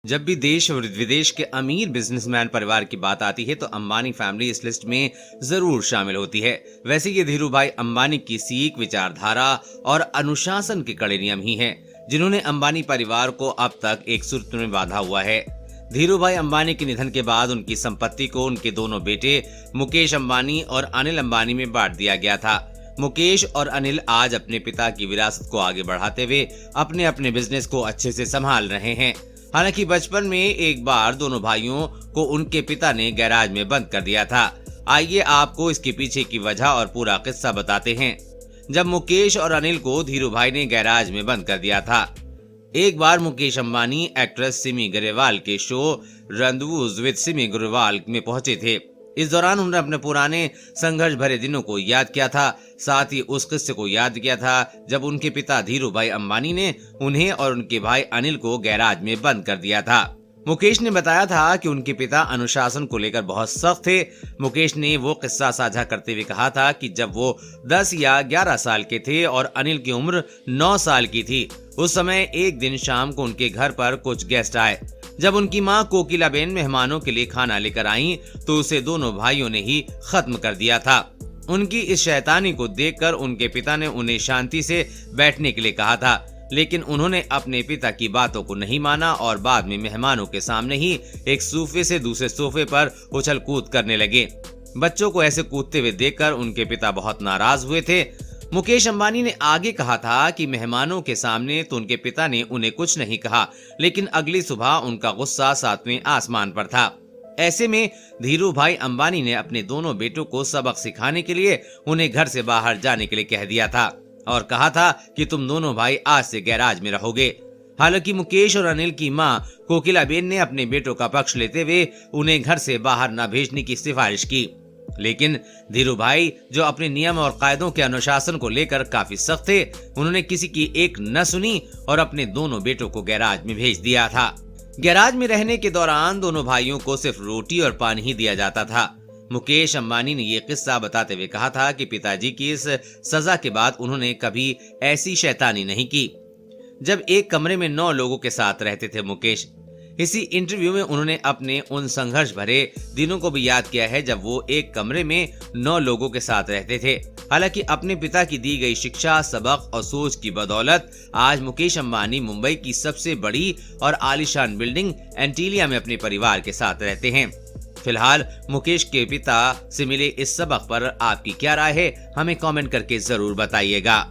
जब भी देश और विदेश के अमीर बिजनेसमैन परिवार की बात आती है तो अंबानी फैमिली इस लिस्ट में जरूर शामिल होती है। वैसे ये धीरू भाई अंबानी की सीख, विचारधारा और अनुशासन के कड़े नियम ही हैं, जिन्होंने अंबानी परिवार को अब तक एक सूत्र में बांधा हुआ है। धीरू भाई अंबानी के निधन के बाद उनकी संपत्ति को उनके दोनों बेटे मुकेश अंबानी और अनिल अंबानी में बांट दिया गया था। मुकेश और अनिल आज अपने पिता की विरासत को आगे बढ़ाते हुए अपने अपने बिजनेस को अच्छे से संभाल रहे हैं। हालांकि बचपन में एक बार दोनों भाइयों को उनके पिता ने गैराज में बंद कर दिया था। आइए आपको इसके पीछे की वजह और पूरा किस्सा बताते हैं। जब मुकेश और अनिल को धीरू भाई ने गैराज में बंद कर दिया था। एक बार मुकेश अंबानी एक्ट्रेस सिमी ग्रेवाल के शो रंडवूज विद सिमी ग्रेवाल में पहुंचे थे। इस दौरान उन्होंने अपने पुराने संघर्ष भरे दिनों को याद किया था, साथ ही उस किस्से को याद किया था जब उनके पिता धीरू भाई अंबानी ने उन्हें और उनके भाई अनिल को गैराज में बंद कर दिया था। मुकेश ने बताया था कि उनके पिता अनुशासन को लेकर बहुत सख्त थे। मुकेश ने वो किस्सा साझा करते हुए कहा था कि जब वो 10 या 11 साल के थे और अनिल की उम्र 9 साल की थी, उस समय एक दिन शाम को उनके घर पर कुछ गेस्ट आए। जब उनकी मां कोकिलाबेन मेहमानों के लिए खाना लेकर आईं, तो उसे दोनों भाइयों ने ही खत्म कर दिया था। उनकी इस शैतानी को देखकर उनके पिता ने उन्हें शांति से बैठने के लिए कहा था, लेकिन उन्होंने अपने पिता की बातों को नहीं माना और बाद में मेहमानों के सामने ही एक सोफे से दूसरे सोफे पर उछल कूद करने लगे। बच्चों को ऐसे कूदते हुए देखकर उनके पिता बहुत नाराज हुए थे। मुकेश अंबानी ने आगे कहा था कि मेहमानों के सामने तो उनके पिता ने उन्हें कुछ नहीं कहा, लेकिन अगली सुबह उनका गुस्सा 7वें आसमान पर था। ऐसे में धीरू भाई अंबानी ने अपने दोनों बेटों को सबक सिखाने के लिए उन्हें घर से बाहर जाने के लिए कह दिया था और कहा था कि तुम दोनों भाई आज से गैराज में रहोगे। हालांकि मुकेश और अनिल की मां कोकिलाबेन ने अपने बेटों का पक्ष लेते हुए उन्हें घर से बाहर न भेजने की सिफारिश की, लेकिन धीरू भाई जो अपने नियम और कायदों के अनुशासन को लेकर काफी सख्त थे, उन्होंने किसी की एक न सुनी और अपने दोनों बेटों को गैराज में भेज दिया था। गैराज में रहने के दौरान दोनों भाइयों को सिर्फ रोटी और पानी ही दिया जाता था। मुकेश अंबानी ने ये किस्सा बताते हुए कहा था कि पिताजी की इस सजा के बाद उन्होंने कभी ऐसी शैतानी नहीं की। जब एक कमरे में 9 लोगों के साथ रहते थे मुकेश। इसी इंटरव्यू में उन्होंने अपने उन संघर्ष भरे दिनों को भी याद किया है जब वो एक कमरे में 9 लोगों के साथ रहते थे। हालांकि अपने पिता की दी गई शिक्षा, सबक और सोच की बदौलत आज मुकेश अंबानी मुंबई की सबसे बड़ी और आलीशान बिल्डिंग एंटीलिया में अपने परिवार के साथ रहते हैं। फिलहाल मुकेश के पिता से मिले इस सबक पर आपकी क्या राय है, हमें कमेंट करके जरूर बताइएगा।